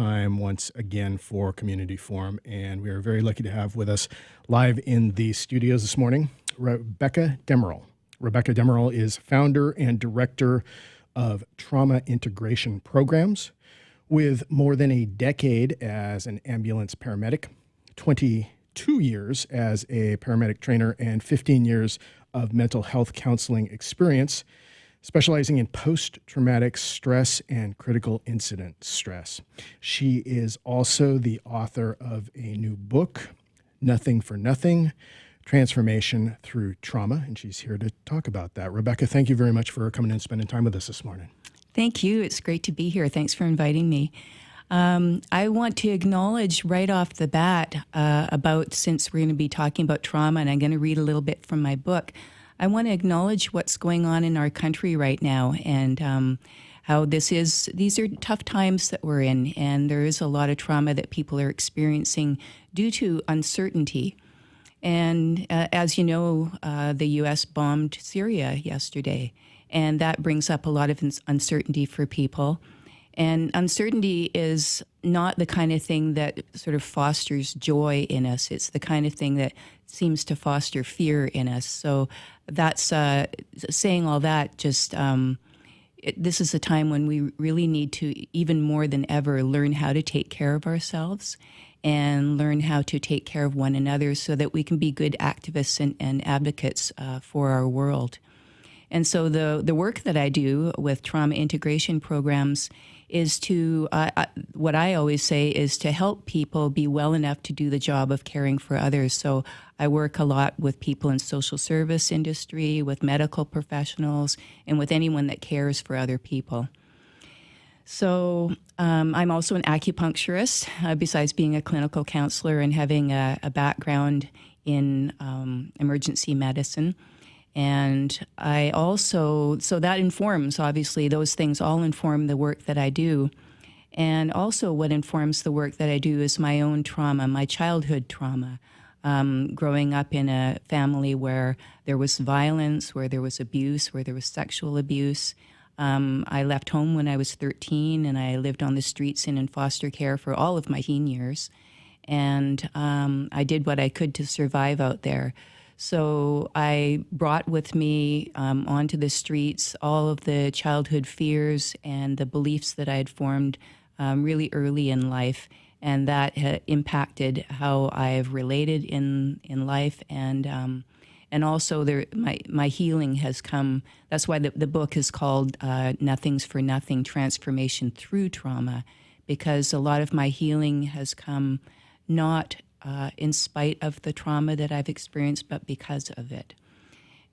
time once again for Community Forum, and we are very lucky to have with us live in the studios this morning, Rebekah Demirel. Rebekah Demirel is founder and director of Trauma Integration Programs, with more than a decade as an ambulance paramedic, 22 years as a paramedic trainer, and 15 years of mental health counseling experience, specializing in post-traumatic stress and critical incident stress. She is also the author of a new book, Nothing for Nothing, Transformation Through Trauma, and she's here to talk about that. Rebekah, thank you very much for coming and spending time with us this morning. Thank you. It's great to be here. Thanks for inviting me. I want to acknowledge right off the bat since we're going to be talking about trauma, and I'm going to read a little bit from my book, I want to acknowledge what's going on in our country right now, and how these are tough times that we're in, and there is a lot of trauma that people are experiencing due to uncertainty. And as you know, the U.S. bombed Syria yesterday, and that brings up a lot of uncertainty for people. And uncertainty is not the kind of thing that sort of fosters joy in us. It's the kind of thing that seems to foster fear in us. So that's saying all that, this is a time when we really need to, even more than ever, learn how to take care of ourselves and learn how to take care of one another so that we can be good activists and advocates for our world. And so the work that I do with trauma integration programs is to, what I always say is to help people be well enough to do the job of caring for others. So I work a lot with people in social service industry, with medical professionals, and with anyone that cares for other people. So I'm also an acupuncturist, besides being a clinical counselor and having a background in emergency medicine. And so that informs, obviously, those things all inform the work that I do. And also what informs the work that I do is my own trauma, my childhood trauma. Growing up in a family where there was violence, where there was abuse, where there was sexual abuse. I left home when I was 13, and I lived on the streets and in foster care for all of my teen years. And I did what I could to survive out there. So I brought with me onto the streets all of the childhood fears and the beliefs that I had formed really early in life, and that impacted how I've related in life, and also my healing has come. That's why the book is called Nothing's for Nothing, Transformation Through Trauma, because a lot of my healing has come not in spite of the trauma that I've experienced, but because of it.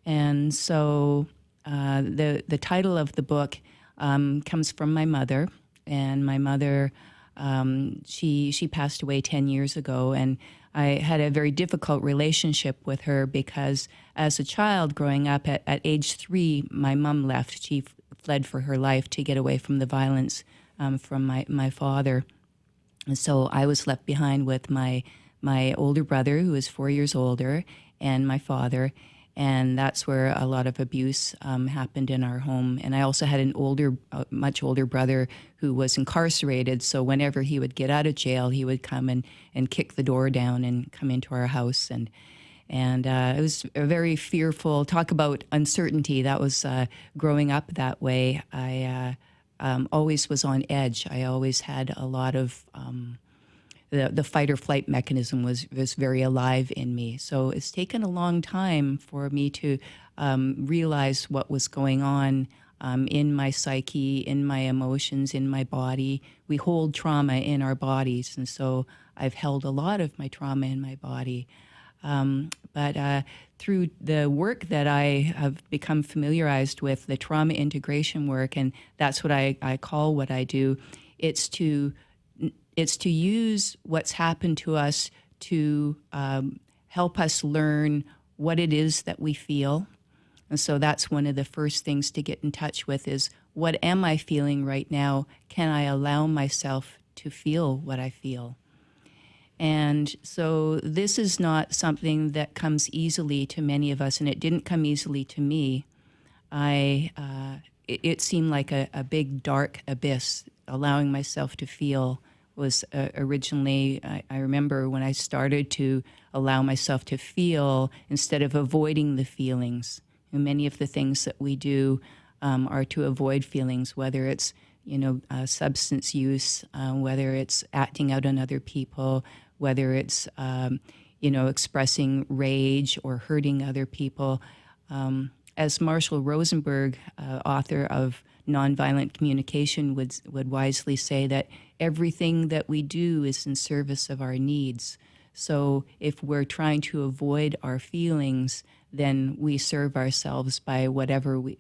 And so the title of the book comes from my mother, and my mother, she passed away 10 years ago, and I had a very difficult relationship with her because as a child growing up at age 3, my mom left. She fled for her life to get away from the violence from my father. And so I was left behind with my older brother, who is 4 years older, and my father, and that's where a lot of abuse happened in our home. And I also had an much older brother who was incarcerated, so whenever he would get out of jail, he would come and kick the door down and come into our house, and it was a very fearful, talk about uncertainty. That was growing up that way. I always was on edge. I always had a lot of the fight or flight mechanism was very alive in me. So it's taken a long time for me to realize what was going on in my psyche, in my emotions, in my body. We hold trauma in our bodies, and so I've held a lot of my trauma in my body. But through the work that I have become familiarized with, the trauma integration work, and that's what I call what I do, it's to use what's happened to us to help us learn what it is that we feel. And so that's one of the first things to get in touch with is, what am I feeling right now? Can I allow myself to feel what I feel? And so this is not something that comes easily to many of us, and it didn't come easily to me. It seemed like a big dark abyss, allowing myself to feel was originally, I remember when I started to allow myself to feel instead of avoiding the feelings. And many of the things that we do are to avoid feelings, whether it's substance use, whether it's acting out on other people, whether it's expressing rage or hurting other people. As Marshall Rosenberg, author of Nonviolent Communication, would wisely say, that everything that we do is in service of our needs. So if we're trying to avoid our feelings, then we serve ourselves by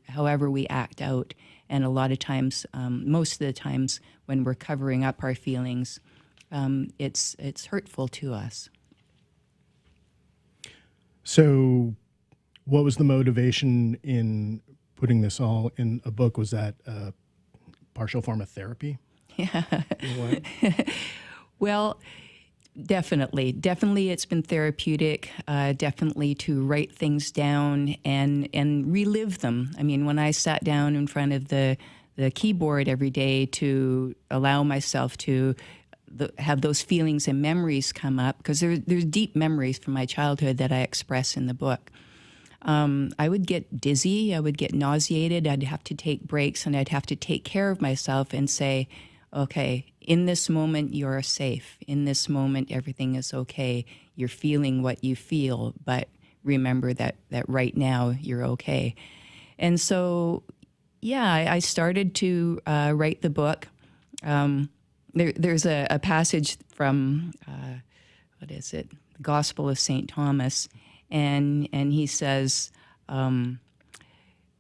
however we act out. And a lot of times, most of the times, when we're covering up our feelings, it's hurtful to us. So what was the motivation in putting this all in a book? Was that a partial form of therapy? Yeah. Well, definitely. Definitely it's been therapeutic, definitely to write things down and relive them. I mean, when I sat down in front of the keyboard every day to allow myself to have those feelings and memories come up, because there's deep memories from my childhood that I express in the book. I would get dizzy, I would get nauseated, I'd have to take breaks, and I'd have to take care of myself and say, okay, in this moment, you're safe. In this moment, everything is okay. You're feeling what you feel, but remember that right now, you're okay. And so, yeah, I started to write the book. There's a passage from, what is it? The Gospel of St. Thomas. And he says,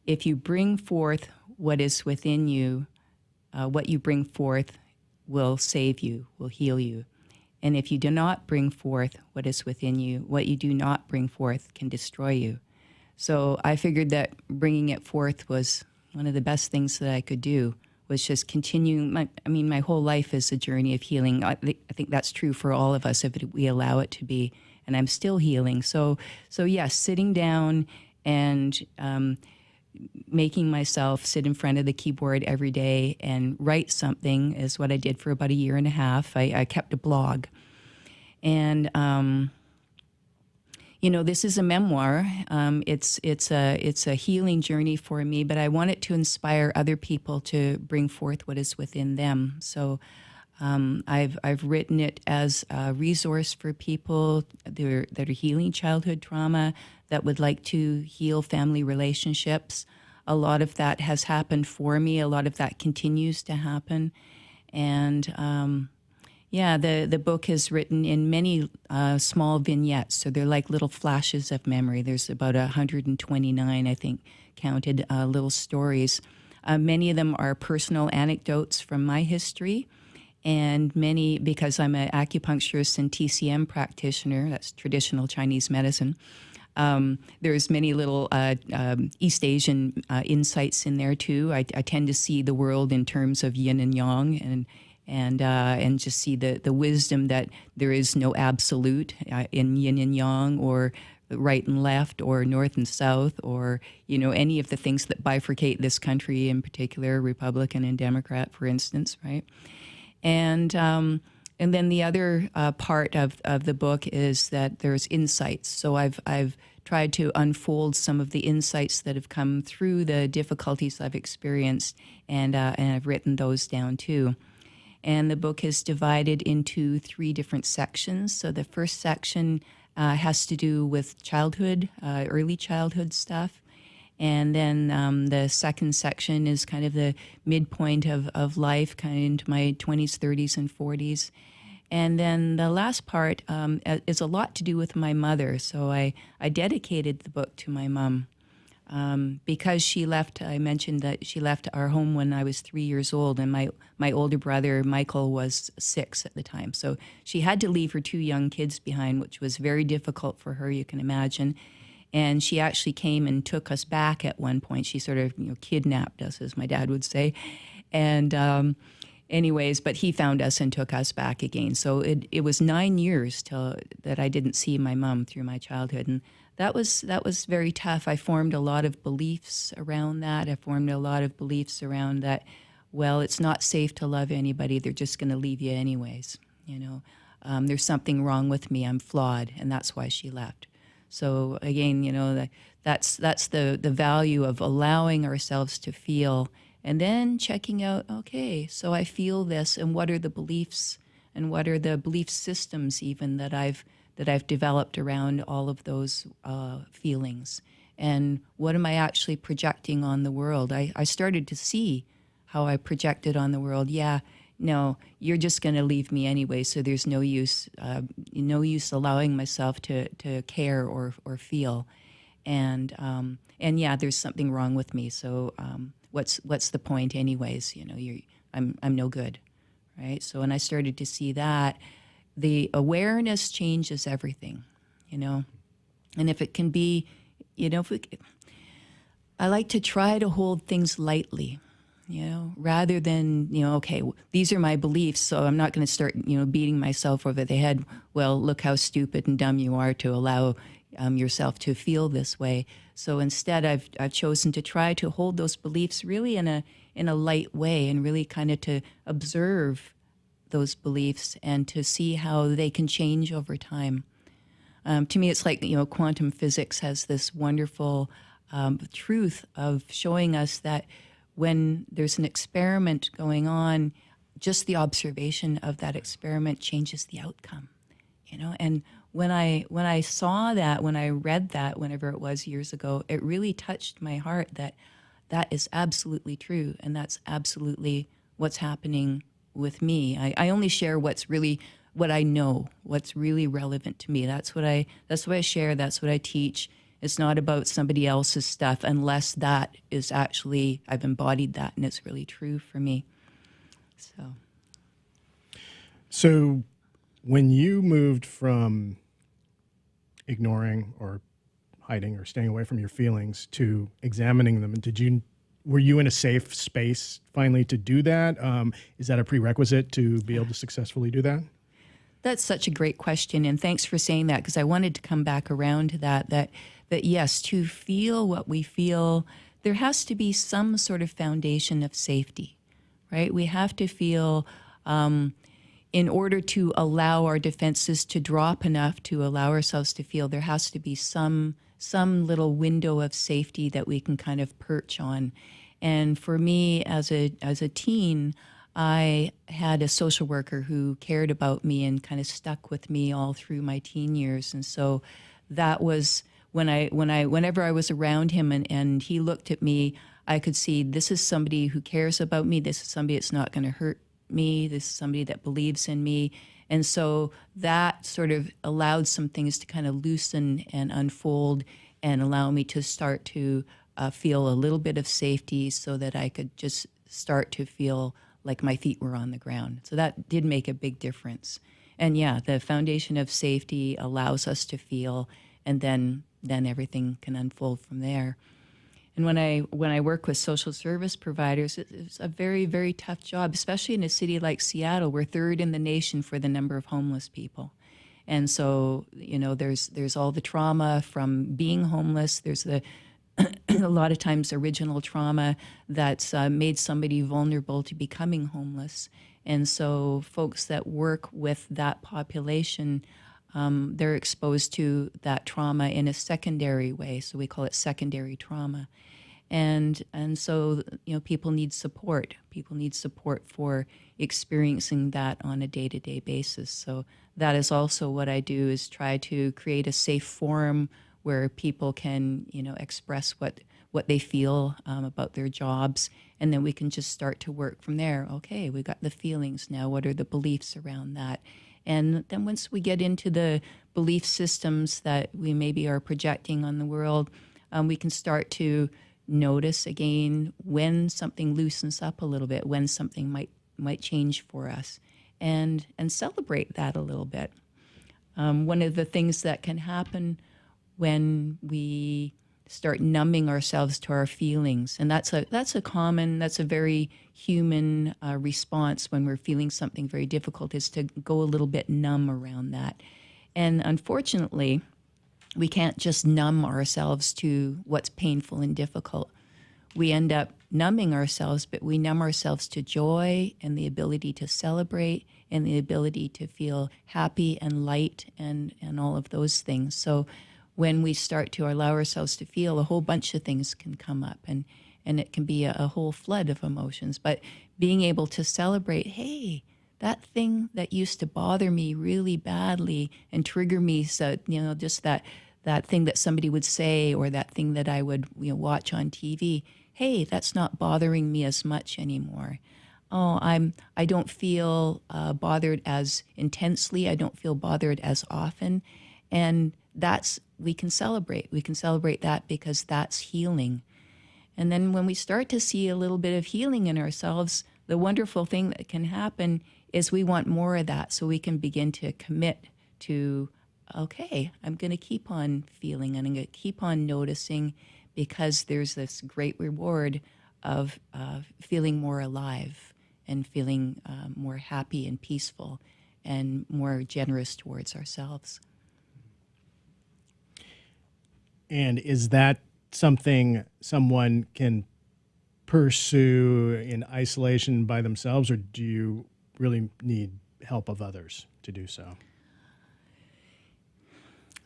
if you bring forth what is within you, what you bring forth will save you, will heal you. And if you do not bring forth what is within you, what you do not bring forth can destroy you. So I figured that bringing it forth was one of the best things that I could do, was just continuing. My whole life is a journey of healing. I think that's true for all of us if we allow it to be. And I'm still healing. So yes, sitting down and making myself sit in front of the keyboard every day and write something is what I did for about a year and a half. I kept a blog. And, this is a memoir. It's a healing journey for me, but I want it to inspire other people to bring forth what is within them. So I've written it as a resource for people that are healing childhood trauma, that would like to heal family relationships. A lot of that has happened for me. A lot of that continues to happen. And the book is written in many small vignettes. So they're like little flashes of memory. There's about 129, I think, counted little stories. Many of them are personal anecdotes from my history. And many, because I'm an acupuncturist and TCM practitioner, that's traditional Chinese medicine, there's many little East Asian insights in there too. I tend to see the world in terms of yin and yang, and just see the wisdom that there is no absolute in yin and yang, or right and left, or north and south, or any of the things that bifurcate this country in particular, Republican and Democrat, for instance, right? And then the other part of the book is that there's insights. So I've tried to unfold some of the insights that have come through the difficulties I've experienced, and I've written those down too. And the book is divided into 3 different sections. So the first section has to do with childhood, early childhood stuff. And then the second section is kind of the midpoint of life, kind of into my 20s, 30s, and 40s. And then the last part is a lot to do with my mother. So I dedicated the book to my mom because she left. I mentioned that she left our home when I was 3 years old, and my older brother, Michael, was 6 at the time. So she had to leave her 2 young kids behind, which was very difficult for her, you can imagine. And she actually came and took us back at one point. She sort of, kidnapped us, as my dad would say. And anyways, but he found us and took us back again. So it was 9 years till that I didn't see my mom through my childhood. And that was very tough. I formed a lot of beliefs around that. I formed a lot of beliefs around that well, it's not safe to love anybody. They're just going to leave you anyways. There's something wrong with me. I'm flawed, and that's why she left. So again, that's the value of allowing ourselves to feel, and then checking out. Okay, so I feel this, and what are the beliefs, and what are the belief systems even that I've developed around all of those feelings, and what am I actually projecting on the world? I started to see how I projected on the world. Yeah, no, you're just going to leave me anyway, so there's no use allowing myself to care or feel, and yeah, there's something wrong with me. So what's the point, anyways? I'm no good, right? So when I started to see that, the awareness changes everything, and if it can be, I like to try to hold things lightly. Rather than, okay, these are my beliefs, so I'm not going to start, beating myself over the head. Well, look how stupid and dumb you are to allow yourself to feel this way. So instead, I've chosen to try to hold those beliefs really in a light way, and really kind of to observe those beliefs and to see how they can change over time. To me, it's like, quantum physics has this wonderful truth of showing us that when there's an experiment going on, just the observation of that experiment changes the outcome, And when I saw that, when I read that, whenever it was years ago, it really touched my heart that is absolutely true, and that's absolutely what's happening with me. I only share what I know, what's really relevant to me. That's what I share. That's what I teach. It's not about somebody else's stuff, unless that is actually, I've embodied that and it's really true for me. So when you moved from ignoring or hiding or staying away from your feelings to examining them, were you in a safe space finally to do that? Is that a prerequisite to be able to successfully do that? That's such a great question, and thanks for saying that, because I wanted to come back around to that yes, to feel what we feel, there has to be some sort of foundation of safety, right? We have to feel, in order to allow our defenses to drop enough to allow ourselves to feel, there has to be some little window of safety that we can kind of perch on. And for me, as a teen, I had a social worker who cared about me and kind of stuck with me all through my teen years. And so that was whenever I was around him and he looked at me, I could see this is somebody who cares about me. This is somebody that's not going to hurt me. This is somebody that believes in me. And so that sort of allowed some things to kind of loosen and unfold and allow me to start to feel a little bit of safety, so that I could just start to feel like my feet were on the ground. So that did make a big difference. And yeah, the foundation of safety allows us to feel, and then everything can unfold from there. And when I work with social service providers, it's a very, very tough job, especially in a city like Seattle. We're third in the nation for the number of homeless people. And so, there's all the trauma from being homeless. There's a lot of times original trauma that's made somebody vulnerable to becoming homeless. And so folks that work with that population, they're exposed to that trauma in a secondary way. So we call it secondary trauma. And so, people need support. People need support for experiencing that on a day-to-day basis. So that is also what I do, is try to create a safe forum where people can, express what they feel about their jobs, and then we can just start to work from there. Okay, we got the feelings now. What are the beliefs around that? And then once we get into the belief systems that we maybe are projecting on the world, we can start to notice again when something loosens up a little bit, when something might change for us, and celebrate that a little bit. One of the things that can happen when we start numbing ourselves to our feelings, and that's a very human response when we're feeling something very difficult, is to go a little bit numb around that. And unfortunately, we can't just numb ourselves to what's painful and difficult. We end up numbing ourselves, but we numb ourselves to joy and the ability to celebrate and the ability to feel happy and light and all of those things. So when we start to allow ourselves to feel, a whole bunch of things can come up, and it can be a whole flood of emotions. But being able to celebrate, hey, that thing that used to bother me really badly and trigger me, so just that thing that somebody would say, or that thing that I would watch on TV, hey, that's not bothering me as much anymore. Oh, I don't feel bothered as intensely. I don't feel bothered as often, and we can celebrate. We can celebrate that because that's healing. And then when we start to see a little bit of healing in ourselves, the wonderful thing that can happen is we want more of that, so we can begin to commit to, okay, I'm going to keep on feeling and I'm going to keep on noticing, because there's this great reward of feeling more alive and feeling more happy and peaceful and more generous towards ourselves. And is that something someone can pursue in isolation by themselves, or do you really need help of others to do so?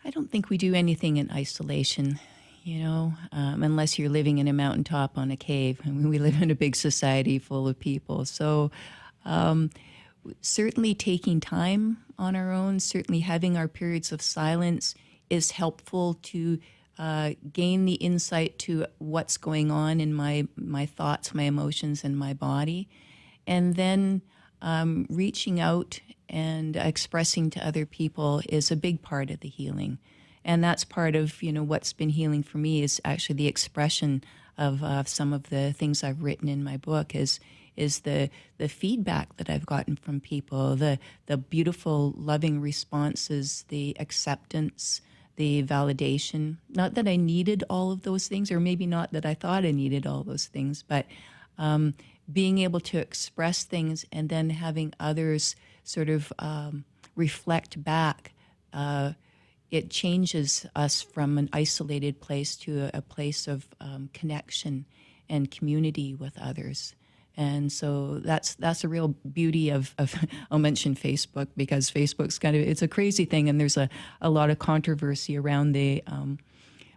I don't think we do anything in isolation, unless you're living in a mountaintop on a cave. I mean, we live in a big society full of people. So certainly taking time on our own, certainly having our periods of silence is helpful to gain the insight to what's going on in my thoughts, my emotions, and my body. And then reaching out and expressing to other people is a big part of the healing. And that's part of, what's been healing for me, is actually the expression of some of the things I've written in my book, is the feedback that I've gotten from people, the beautiful, loving responses, the acceptance, the validation. Not that I needed all of those things, or maybe not that I thought I needed all those things, but being able to express things and then having others sort of reflect back, it changes us from an isolated place to a place of connection and community with others. And so that's a real beauty of I'll mention Facebook, because Facebook's it's a crazy thing, and there's a lot of controversy around the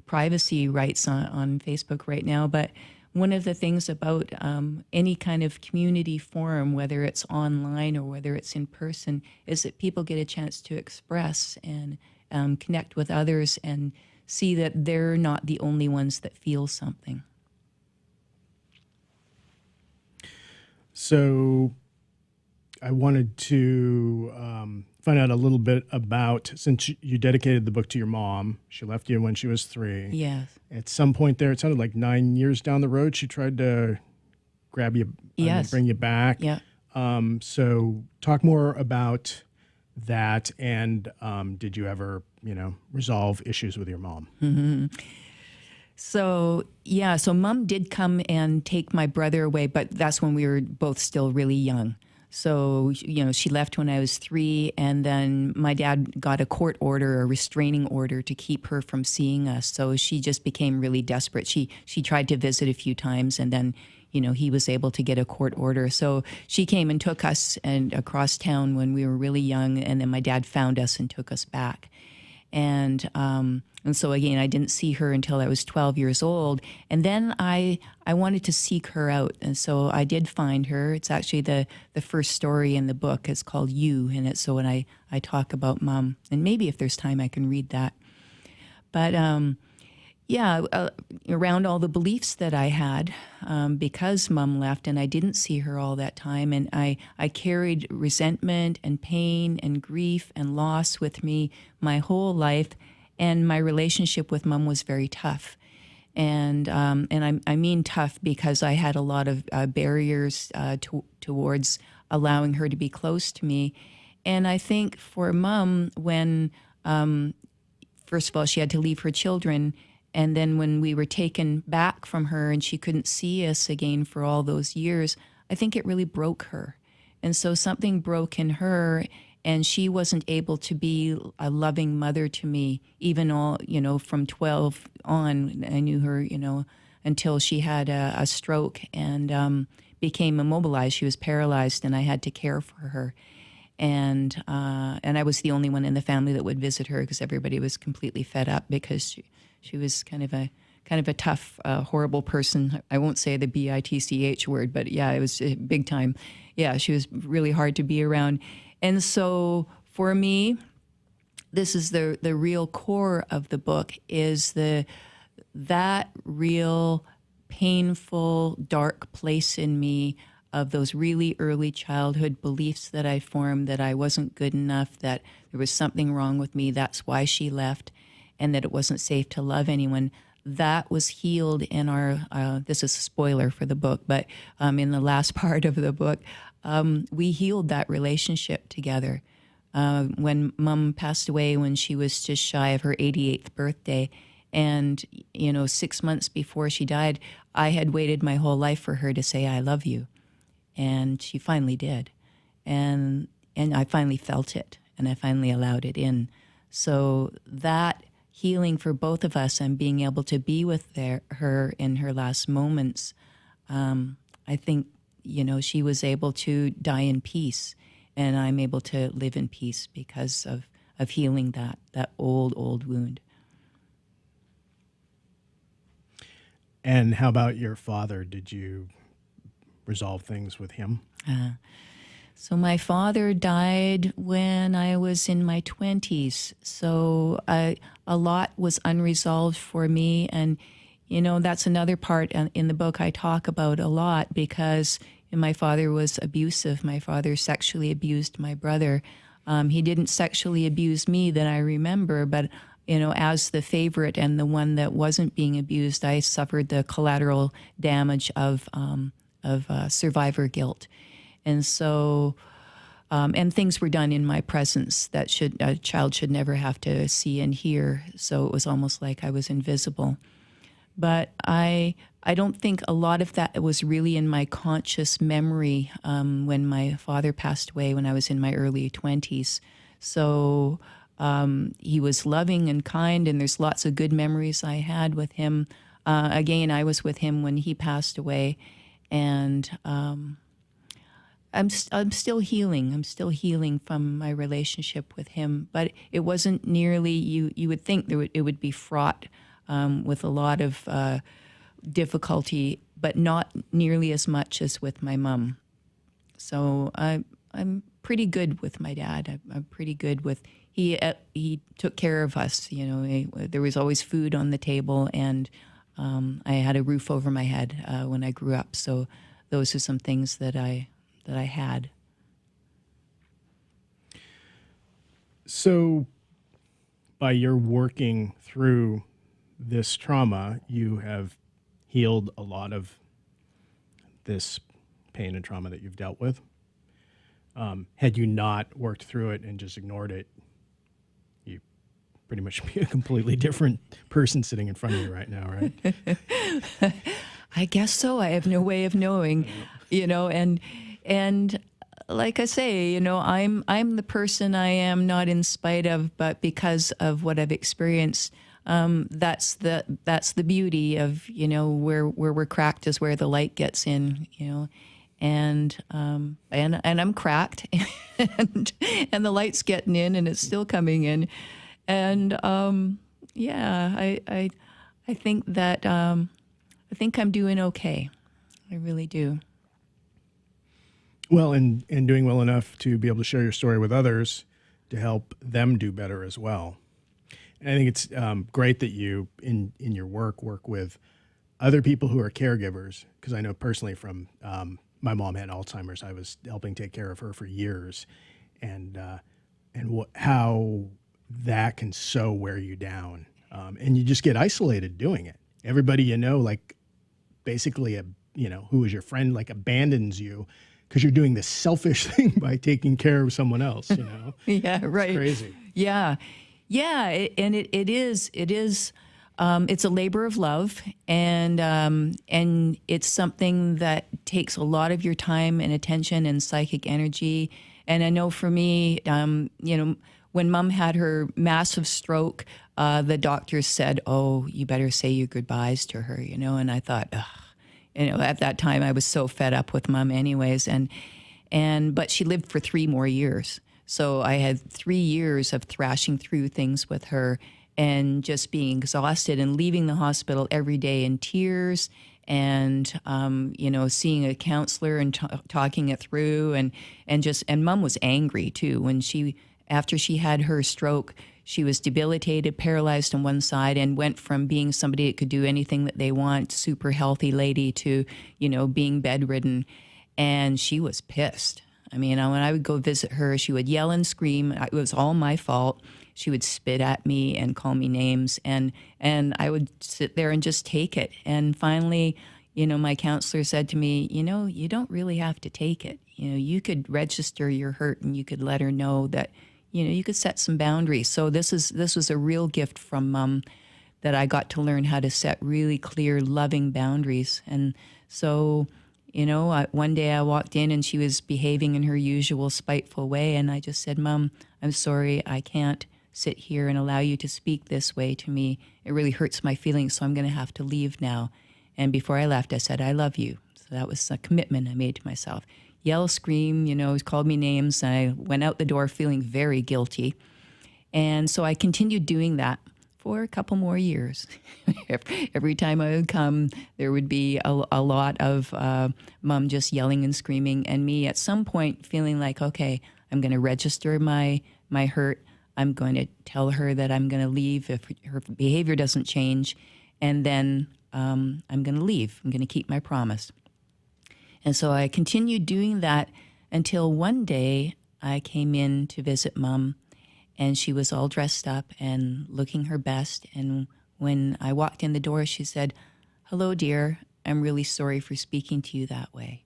privacy rights on Facebook right now. But one of the things about any kind of community forum, whether it's online or whether it's in person, is that people get a chance to express and connect with others and see that they're not the only ones that feel something. So I wanted to find out a little bit about, since you dedicated the book to your mom, she left you when she was 3. Yes. At some point there, it sounded like 9 years down the road, she tried to grab you and bring you back. Yeah. So talk more about that, and did you ever, resolve issues with your mom? Mm-hmm. So Mom did come and take my brother away, but that's when we were both still really young. So, she left when I was 3, and then my dad got a court order, a restraining order, to keep her from seeing us. So she just became really desperate. She tried to visit a few times, and then, he was able to get a court order. So she came and took us and across town when we were really young, and then my dad found us and took us back. And so again, I didn't see her until I was 12 years old. And then I wanted to seek her out. And so I did find her. It's actually the first story in the book. It's called You. And it's so when I talk about Mom, and maybe if there's time I can read that. But around all the beliefs that I had, because Mom left and I didn't see her all that time, and I carried resentment and pain and grief and loss with me my whole life, and my relationship with Mom was very tough. And I mean tough because I had a lot of barriers towards allowing her to be close to me. And I think for Mom, when, first of all, she had to leave her children, and then when we were taken back from her and she couldn't see us again for all those years, I think it really broke her. And so something broke in her, and she wasn't able to be a loving mother to me, even all, from 12 on. I knew her, until she had a stroke and became immobilized. She was paralyzed, and I had to care for her. And I was the only one in the family that would visit her because everybody was completely fed up because she was kind of a tough, horrible person. I won't say the bitch word, but yeah, it was big time. Yeah, she was really hard to be around. And so for me, this is the real core of the book, is that real painful, dark place in me of those really early childhood beliefs that I formed, that I wasn't good enough, that there was something wrong with me, that's why she left, and that it wasn't safe to love anyone. That was healed in our, this is a spoiler for the book, but in the last part of the book, we healed that relationship together. When Mom passed away when she was just shy of her 88th birthday, and 6 months before she died, I had waited my whole life for her to say, "I love you." And she finally did. And I finally felt it, and I finally allowed it in. So that healing for both of us and being able to be with her in her last moments, I think, she was able to die in peace, and I'm able to live in peace because of healing that old wound. And how about your father? Did you resolve things with him? So my father died when I was in my 20s. So a lot was unresolved for me. And, that's another part in the book I talk about a lot, because my father was abusive. My father sexually abused my brother. He didn't sexually abuse me that I remember, but as the favorite and the one that wasn't being abused, I suffered the collateral damage of survivor guilt. And so, and things were done in my presence that a child should never have to see and hear. So it was almost like I was invisible. But I don't think a lot of that was really in my conscious memory when my father passed away when I was in my early 20s. So he was loving and kind, and there's lots of good memories I had with him. Again, I was with him when he passed away, and I'm still healing. I'm still healing from my relationship with him, but it wasn't nearly. You would think it would be fraught with a lot of difficulty, but not nearly as much as with my mom. So I'm pretty good with my dad. I'm pretty good with. He took care of us. There was always food on the table, and I had a roof over my head when I grew up. So those are some things that I had. So by your working through this trauma, you have healed a lot of this pain and trauma that you've dealt with. Had you not worked through it and just ignored it, you pretty much be a completely different person sitting in front of you right now, right? I guess so. I have no way of knowing, and like I say, I'm the person I am, not in spite of, but because of what I've experienced. That's the beauty of, where we're cracked is where the light gets in, and I'm cracked and the light's getting in and it's still coming in. And, I think that, I think I'm doing okay. I really do. Well, and doing well enough to be able to share your story with others to help them do better as well. And I think it's great that you, in your work with other people who are caregivers, because I know personally from my mom had Alzheimer's. I was helping take care of her for years, and how that can so wear you down, and you just get isolated doing it. Everybody like basically who is your friend abandons you because you're doing this selfish thing by taking care of someone else. Yeah, right. It's crazy. Yeah. Yeah, it is. It's a labor of love, and it's something that takes a lot of your time and attention and psychic energy, And I know for me, when Mom had her massive stroke, the doctors said, "Oh, you better say your goodbyes to her," And I thought, ugh. At that time, I was so fed up with Mom, anyways. But she lived for 3 more years, so I had 3 years of thrashing through things with her, and just being exhausted and leaving the hospital every day in tears, and seeing a counselor and talking it through, and Mom was angry too when after she had her stroke. She was debilitated, paralyzed on one side, and went from being somebody that could do anything that they want, super healthy lady, to, being bedridden. And she was pissed. I mean, when I would go visit her, she would yell and scream. It was all my fault. She would spit at me and call me names, and I would sit there and just take it. And finally, my counselor said to me, you don't really have to take it. You could register your hurt, and you could let her know that, you could set some boundaries. So this was a real gift from Mom, that I got to learn how to set really clear, loving boundaries. And so, one day I walked in and she was behaving in her usual spiteful way. And I just said, "Mom, I'm sorry. I can't sit here and allow you to speak this way to me. It really hurts my feelings, so I'm going to have to leave now." And before I left, I said, "I love you." So that was a commitment I made to myself. Yell, scream, called me names. I went out the door feeling very guilty. And so I continued doing that for a couple more years. Every time I would come, there would be a lot of Mom just yelling and screaming, and me at some point feeling like, okay, I'm going to register my hurt. I'm going to tell her that I'm going to leave if her behavior doesn't change, and then I'm going to leave. I'm going to keep my promise. And so I continued doing that until one day I came in to visit Mom, and she was all dressed up and looking her best. And when I walked in the door, she said, "Hello, dear. I'm really sorry for speaking to you that way."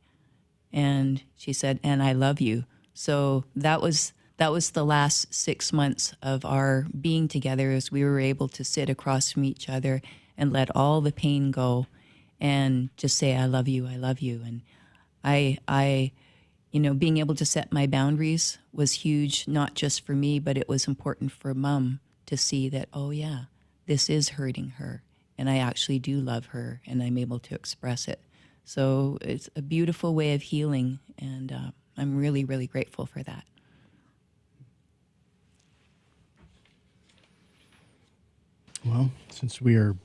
And she said, "And I love you." So that was the last 6 months of our being together, as we were able to sit across from each other and let all the pain go and just say, "I love you, I love you." And I being able to set my boundaries was huge, not just for me, but it was important for Mom to see that, oh yeah, this is hurting her, and I actually do love her, and I'm able to express it. So it's a beautiful way of healing, and I'm really, really grateful for that. Well, since we are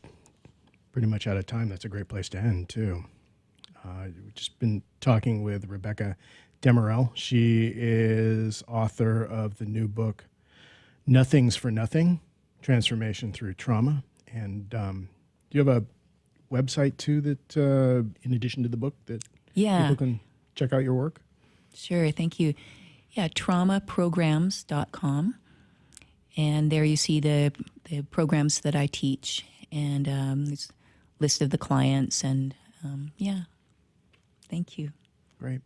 pretty much out of time, that's a great place to end, too. We've just been talking with Rebekah Demirel. She is author of the new book, Nothing's for Nothing, Transformation Through Trauma. And do you have a website, too, that in addition to the book, that people can check out your work? Sure, thank you. Yeah, traumaprograms.com. And there you see the programs that I teach, and there's a list of the clients, and thank you. Great.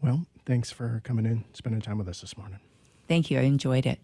Well, thanks for coming in, spending time with us this morning. Thank you. I enjoyed it.